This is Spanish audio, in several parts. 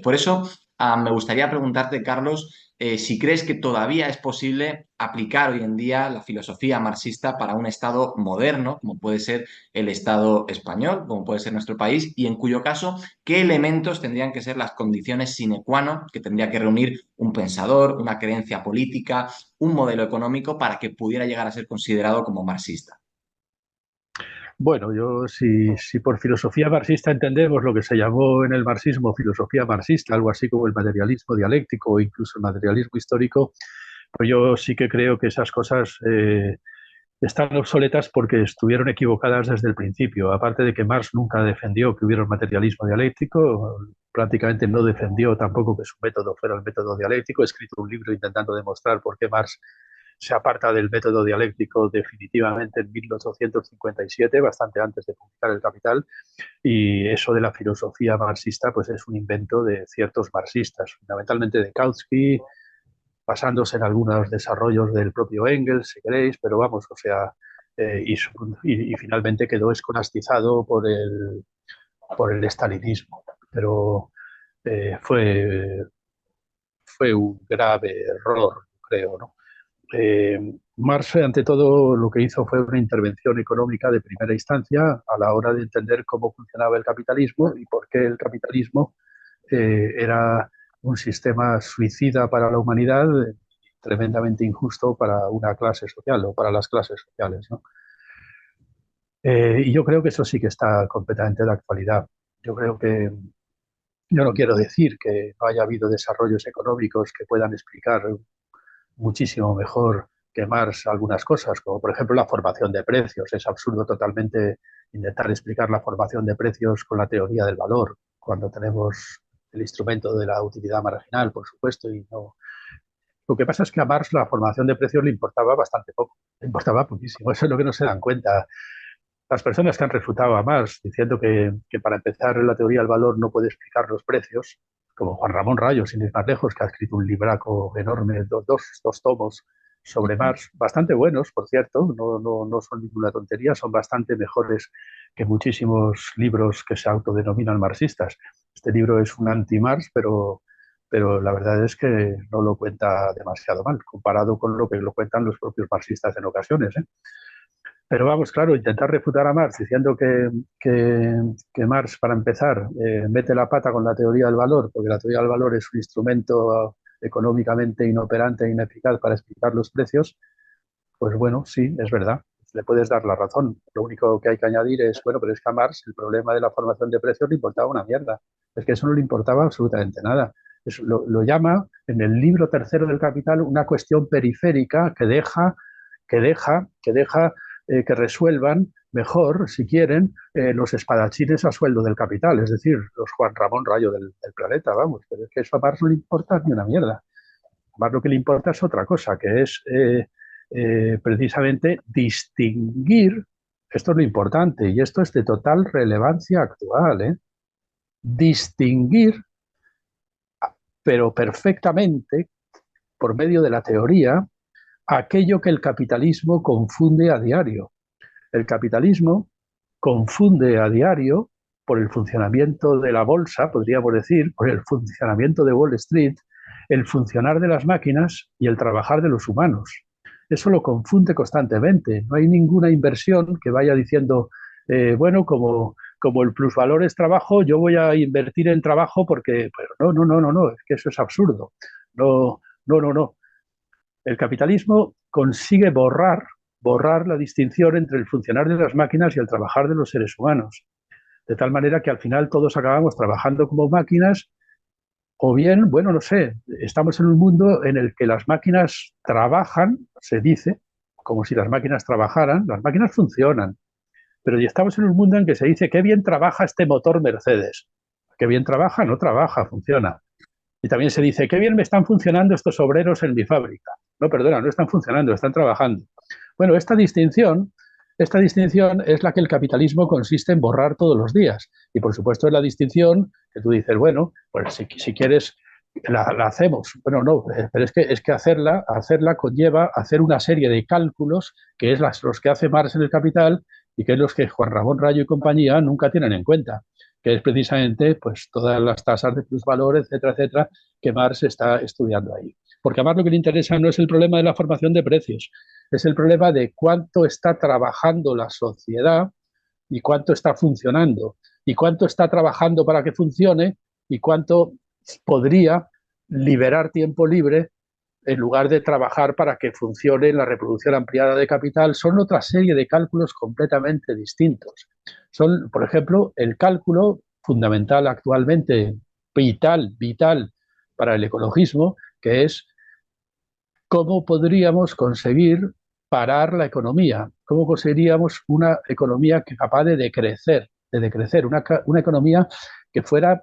Por eso, me gustaría preguntarte, Carlos, si crees que todavía es posible aplicar hoy en día la filosofía marxista para un Estado moderno, como puede ser el Estado español, como puede ser nuestro país, y en cuyo caso, ¿qué elementos tendrían que ser las condiciones sine qua non que tendría que reunir un pensador, una creencia política, un modelo económico para que pudiera llegar a ser considerado como marxista? Bueno, si por filosofía marxista entendemos lo que se llamó en el marxismo filosofía marxista, algo así como el materialismo dialéctico o incluso el materialismo histórico, pues yo sí que creo que esas cosas están obsoletas porque estuvieron equivocadas desde el principio. Aparte de que Marx nunca defendió que hubiera un materialismo dialéctico, prácticamente no defendió tampoco que su método fuera el método dialéctico. He escrito un libro intentando demostrar por qué Marx se aparta del método dialéctico definitivamente en 1857, bastante antes de publicar El Capital, y eso de la filosofía marxista pues es un invento de ciertos marxistas, fundamentalmente de Kautsky, basándose en algunos desarrollos del propio Engels, si queréis, pero vamos, o sea, y finalmente quedó escolastizado por el estalinismo. Pero fue, fue un grave error, creo, ¿no? Marx, ante todo, lo que hizo fue una intervención económica de primera instancia a la hora de entender cómo funcionaba el capitalismo y por qué el capitalismo era un sistema suicida para la humanidad, tremendamente injusto para una clase social o para las clases sociales, ¿no? Y yo creo que eso sí que está completamente de actualidad. Yo creo que yo no quiero decir que no haya habido desarrollos económicos que puedan explicar muchísimo mejor que Marx algunas cosas, como por ejemplo la formación de precios. Es absurdo totalmente intentar explicar la formación de precios con la teoría del valor, cuando tenemos el instrumento de la utilidad marginal, por supuesto, y no. Lo que pasa es que a Marx la formación de precios le importaba bastante poco, le importaba poquísimo. Eso es lo que no se dan cuenta. Las personas que han refutado a Marx diciendo que para empezar la teoría del valor no puede explicar los precios, como Juan Ramón Rayo, sin ir más lejos, que ha escrito un libraco enorme, dos tomos sobre Marx, bastante buenos, por cierto, no son ninguna tontería, son bastante mejores que muchísimos libros que se autodenominan marxistas. Este libro es un anti-Marx, pero la verdad es que no lo cuenta demasiado mal, comparado con lo que lo cuentan los propios marxistas en ocasiones, ¿eh? Pero vamos, claro, intentar refutar a Marx diciendo que Marx, para empezar, mete la pata con la teoría del valor, porque la teoría del valor es un instrumento económicamente inoperante e ineficaz para explicar los precios, pues bueno, sí, es verdad, le puedes dar la razón. Lo único que hay que añadir es, bueno, pero es que a Marx el problema de la formación de precios le importaba una mierda. Es que eso no le importaba absolutamente nada. Lo llama en el libro tercero del Capital una cuestión periférica que deja que resuelvan mejor, si quieren, los espadachines a sueldo del capital, es decir, los Juan Ramón Rayo del planeta, vamos, pero es que eso a Marx no le importa ni una mierda. A Marx lo que le importa es otra cosa, que es precisamente distinguir, esto es lo importante, y esto es de total relevancia actual, distinguir, pero perfectamente, por medio de la teoría, aquello que el capitalismo confunde a diario. El capitalismo confunde a diario, por el funcionamiento de la bolsa, podríamos decir, por el funcionamiento de Wall Street, el funcionar de las máquinas y el trabajar de los humanos. Eso lo confunde constantemente. No hay ninguna inversión que vaya diciendo, bueno, como el plusvalor es trabajo, yo voy a invertir en trabajo porque, pero no, es que eso es absurdo. No, no. El capitalismo consigue borrar la distinción entre el funcionar de las máquinas y el trabajar de los seres humanos. De tal manera que al final todos acabamos trabajando como máquinas o bien, bueno, no sé, estamos en un mundo en el que las máquinas trabajan, se dice, como si las máquinas trabajaran, las máquinas funcionan, pero ya estamos en un mundo en que se dice qué bien trabaja este motor Mercedes. Qué bien trabaja, no trabaja, funciona. Y también se dice, qué bien me están funcionando estos obreros en mi fábrica. No, perdona, no están funcionando, están trabajando. Bueno, esta distinción es la que el capitalismo consiste en borrar todos los días. Y por supuesto es la distinción que tú dices, bueno, pues si quieres, la hacemos. Bueno, no, pero es que hacerla conlleva hacer una serie de cálculos que es los que hace Marx en el Capital y que es los que Juan Ramón Rayo y compañía nunca tienen en cuenta. que es precisamente pues, todas las tasas de plusvalor, etcétera, etcétera, que Marx está estudiando ahí. Porque a Marx lo que le interesa no es el problema de la formación de precios, es el problema de cuánto está trabajando la sociedad y cuánto está funcionando, y cuánto está trabajando para que funcione y cuánto podría liberar tiempo libre en lugar de trabajar para que funcione la reproducción ampliada de capital. Son otra serie de cálculos completamente distintos. Son, por ejemplo, el cálculo fundamental actualmente, vital para el ecologismo, que es cómo podríamos conseguir parar la economía, cómo conseguiríamos una economía capaz de decrecer una economía que fuera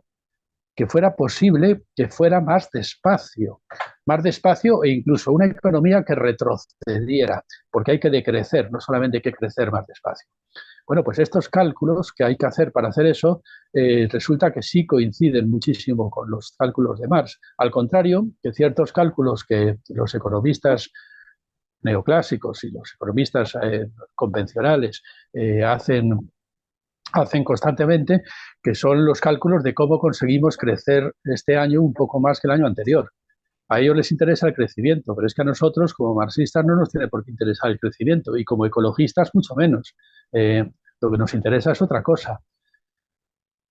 posible que fuera más despacio e incluso una economía que retrocediera, porque hay que decrecer, no solamente hay que crecer más despacio. Bueno, pues estos cálculos que hay que hacer para hacer eso, resulta que sí coinciden muchísimo con los cálculos de Marx. Al contrario, que ciertos cálculos que los economistas neoclásicos y los economistas convencionales hacen constantemente, que son los cálculos de cómo conseguimos crecer este año un poco más que el año anterior. A ellos les interesa el crecimiento, pero es que a nosotros, como marxistas, no nos tiene por qué interesar el crecimiento y como ecologistas, mucho menos. Lo que nos interesa es otra cosa.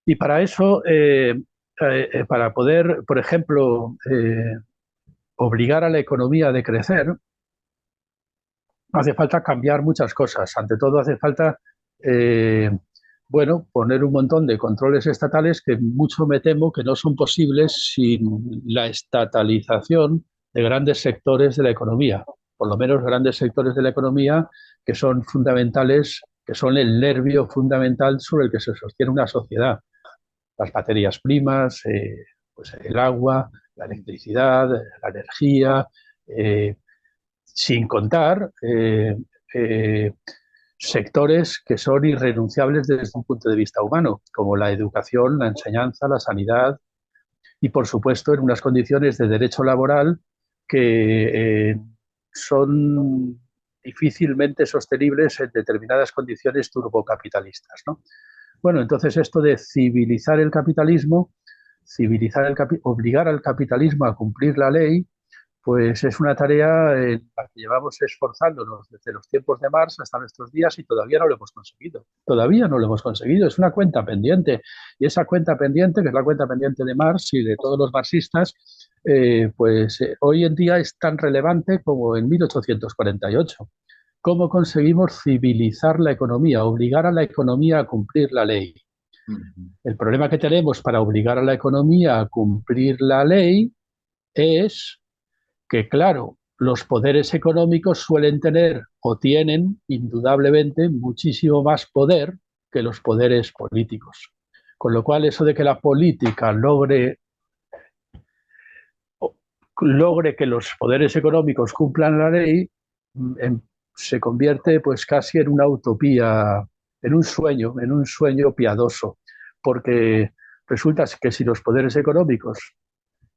Y para eso, para poder, por ejemplo, obligar a la economía a decrecer, hace falta cambiar muchas cosas. Ante todo, hace falta, eh, bueno, poner un montón de controles estatales que mucho me temo que no son posibles sin la estatalización de grandes sectores de la economía, por lo menos grandes sectores de la economía que son fundamentales, que son el nervio fundamental sobre el que se sostiene una sociedad. Las materias primas, pues el agua, la electricidad, la energía, eh, sin contar sectores que son irrenunciables desde un punto de vista humano, como la educación, la enseñanza, la sanidad y, por supuesto, en unas condiciones de derecho laboral que son difícilmente sostenibles en determinadas condiciones turbocapitalistas, ¿no? Bueno, entonces esto de civilizar el capitalismo, obligar al capitalismo a cumplir la ley, pues es una tarea en la que llevamos esforzándonos desde los tiempos de Marx hasta nuestros días y todavía no lo hemos conseguido. Todavía no lo hemos conseguido. Es una cuenta pendiente. Y esa cuenta pendiente, que es la cuenta pendiente de Marx y de todos los marxistas, hoy en día es tan relevante como en 1848. ¿Cómo conseguimos civilizar la economía, obligar a la economía a cumplir la ley? El problema que tenemos para obligar a la economía a cumplir la ley es que, claro, los poderes económicos suelen tener o tienen indudablemente muchísimo más poder que los poderes políticos. Con lo cual, eso de que la política logre que los poderes económicos cumplan la ley se convierte pues casi en una utopía, en un sueño piadoso, porque resulta que si los poderes económicos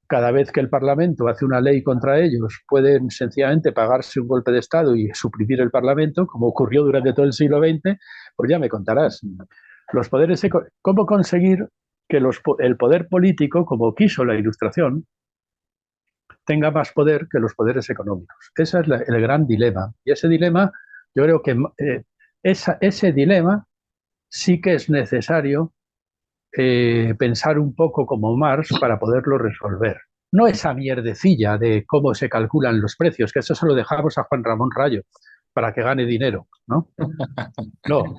cada vez que el Parlamento hace una ley contra ellos, pueden sencillamente pagarse un golpe de Estado y suprimir el Parlamento, como ocurrió durante todo el siglo XX, pues ya me contarás. Los poderes, ¿cómo conseguir que el poder político, como quiso la Ilustración, tenga más poder que los poderes económicos? Ese es el gran dilema. Y ese dilema, yo creo que ese dilema sí que es necesario pensar un poco como Marx para poderlo resolver. No esa mierdecilla de cómo se calculan los precios, que eso se lo dejamos a Juan Ramón Rayo para que gane dinero, ¿no? No.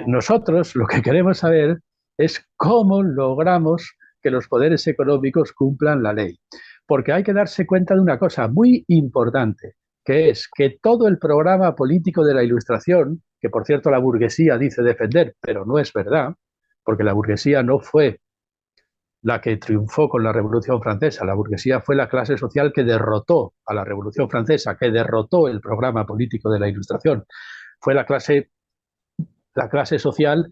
Nosotros lo que queremos saber es cómo logramos que los poderes económicos cumplan la ley. Porque hay que darse cuenta de una cosa muy importante, que es que todo el programa político de la Ilustración, que por cierto la burguesía dice defender, pero no es verdad, porque la burguesía no fue la que triunfó con la Revolución Francesa. La burguesía fue la clase social que derrotó a la Revolución Francesa, que derrotó el programa político de la Ilustración. Fue la clase social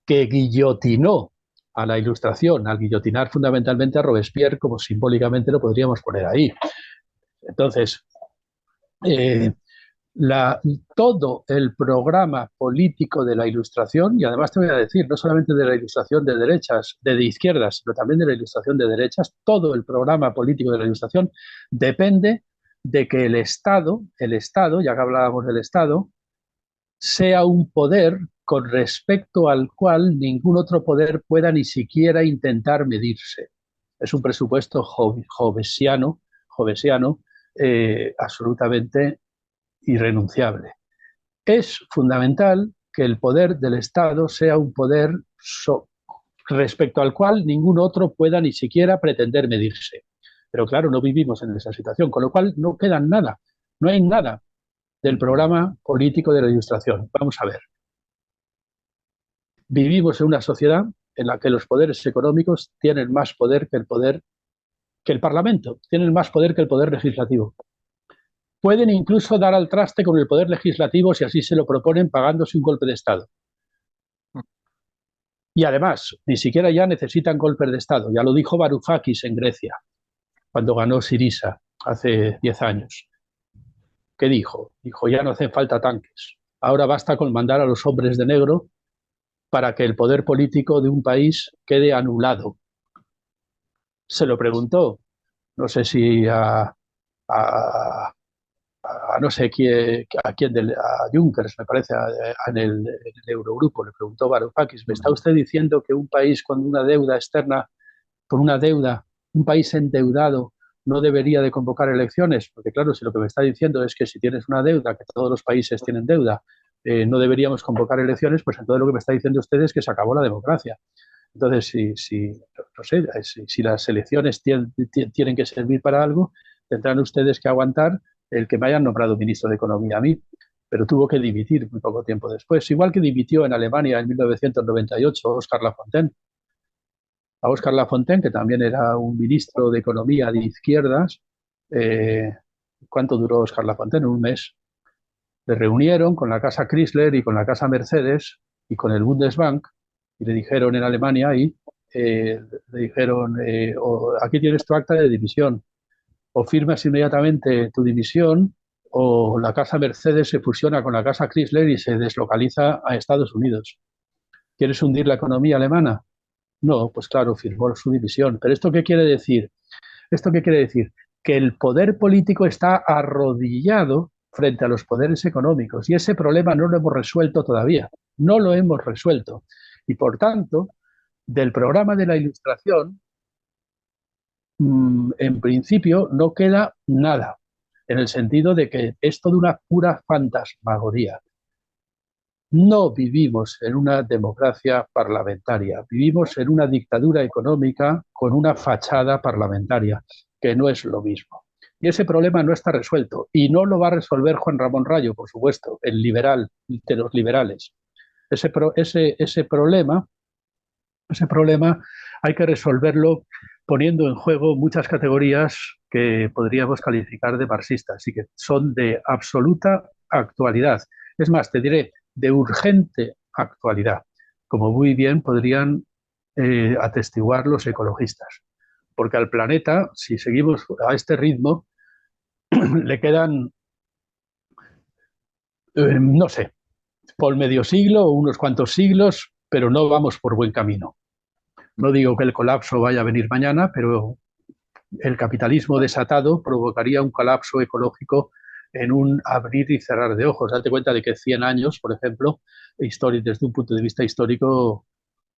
que guillotinó a la Ilustración, al guillotinar fundamentalmente a Robespierre, como simbólicamente lo podríamos poner ahí. Entonces, la, todo el programa político de la Ilustración, y además te voy a decir, no solamente de la Ilustración de derechas, de izquierdas, sino también de la Ilustración de derechas, todo el programa político de la Ilustración depende de que el Estado, ya que hablábamos del Estado, sea un poder con respecto al cual ningún otro poder pueda ni siquiera intentar medirse. Es un presupuesto jovesiano absolutamente irrenunciable. Es fundamental que el poder del Estado sea un poder respecto al cual ningún otro pueda ni siquiera pretender medirse. Pero claro, no vivimos en esa situación, con lo cual no queda nada, no hay nada del programa político de la Ilustración. Vamos a ver. Vivimos en una sociedad en la que los poderes económicos tienen más poder que el Parlamento, tienen más poder que el poder legislativo. Pueden incluso dar al traste con el poder legislativo si así se lo proponen pagándose un golpe de Estado. Y además, ni siquiera ya necesitan golpes de Estado. Ya lo dijo Varoufakis en Grecia, cuando ganó Syriza hace 10 años. ¿Qué dijo? Dijo, ya no hacen falta tanques. Ahora basta con mandar a los hombres de negro para que el poder político de un país quede anulado. Se lo preguntó, no sé si a no sé quién, a Junckers, me parece, en el Eurogrupo, le preguntó Varoufakis, ¿me está usted diciendo que un país con una deuda externa, con una deuda, un país endeudado, no debería de convocar elecciones? Porque claro, si lo que me está diciendo es que si tienes una deuda, que todos los países tienen deuda, no deberíamos convocar elecciones, pues entonces lo que me está diciendo usted es que se acabó la democracia. Entonces, no sé, si las elecciones tienen que servir para algo, tendrán ustedes que aguantar el que me hayan nombrado ministro de Economía a mí, pero tuvo que dimitir muy poco tiempo después, igual que dimitió en Alemania en 1998 Óscar Lafontaine. A Óscar Lafontaine, que también era un ministro de Economía de izquierdas, eh, ¿cuánto duró Óscar Lafontaine? Un mes. Le reunieron con la casa Chrysler y con la casa Mercedes y con el Bundesbank y le dijeron en Alemania y le dijeron, aquí tienes tu acta de dimisión, o firmas inmediatamente tu dimisión o la casa Mercedes se fusiona con la casa Chrysler y se deslocaliza a Estados Unidos. ¿Quieres hundir la economía alemana? No, pues claro, firmó su dimisión. ¿Pero esto qué quiere decir? ¿Esto qué quiere decir? Que el poder político está arrodillado frente a los poderes económicos y ese problema no lo hemos resuelto todavía, no lo hemos resuelto. Y por tanto, del programa de la Ilustración, en principio no queda nada, en el sentido de que es toda una pura fantasmagoría. No vivimos en una democracia parlamentaria, vivimos en una dictadura económica con una fachada parlamentaria, que no es lo mismo. Y ese problema no está resuelto y no lo va a resolver Juan Ramón Rayo, por supuesto, el liberal de los liberales. Ese problema hay que resolverlo poniendo en juego muchas categorías que podríamos calificar de marxistas y que son de absoluta actualidad. Es más, te diré, de urgente actualidad, como muy bien podrían atestiguar los ecologistas. Porque al planeta, si seguimos a este ritmo, le quedan, no sé, por medio siglo o unos cuantos siglos, pero no vamos por buen camino. No digo que el colapso vaya a venir mañana, pero el capitalismo desatado provocaría un colapso ecológico en un abrir y cerrar de ojos. Date cuenta de que 100 años, por ejemplo, desde un punto de vista histórico,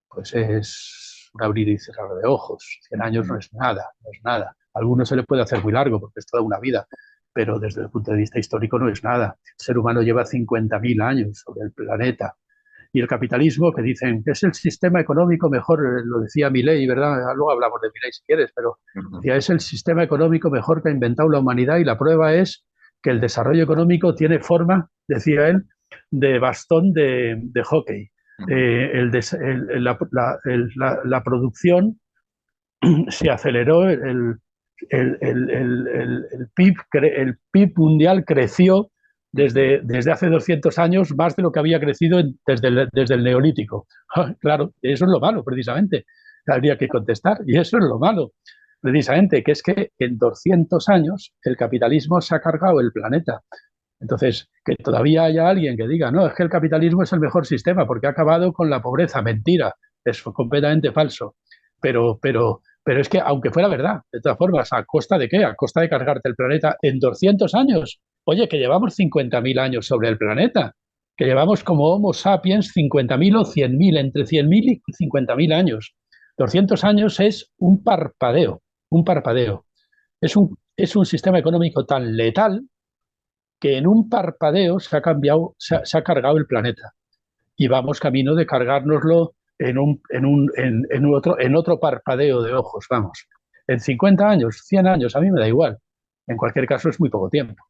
pues es un abrir y cerrar de ojos. 100 años no es nada, no es nada. A algunos se le puede hacer muy largo porque es toda una vida, pero desde el punto de vista histórico no es nada. El ser humano lleva 50.000 años sobre el planeta y el capitalismo, que dicen que es el sistema económico mejor, lo decía Milei, ¿verdad? Luego hablamos de Milei si quieres, pero decía, es el sistema económico mejor que ha inventado la humanidad y la prueba es que el desarrollo económico tiene forma, decía él, de bastón de hockey. La producción se aceleró, el PIB mundial creció desde hace 200 años más de lo que había crecido desde el Neolítico. Claro, eso es lo malo, precisamente. Habría que contestar, y eso es lo malo, precisamente, que es que en 200 años el capitalismo se ha cargado el planeta. Entonces, que todavía haya alguien que diga, no, es que el capitalismo es el mejor sistema porque ha acabado con la pobreza. Mentira, es completamente falso. Pero es que, aunque fuera verdad, de todas formas, ¿a costa de qué? A costa de cargarte el planeta en 200 años. Oye, que llevamos 50.000 años sobre el planeta, que llevamos como Homo sapiens 50.000 o 100.000, entre 100.000 y 50.000 años. 200 años es un parpadeo, un parpadeo. Es un sistema económico tan letal que en un parpadeo se ha cargado el planeta y vamos camino de cargárnoslo en otro parpadeo de ojos, vamos. En 50 años, 100 años, a mí me da igual. En cualquier caso, es muy poco tiempo.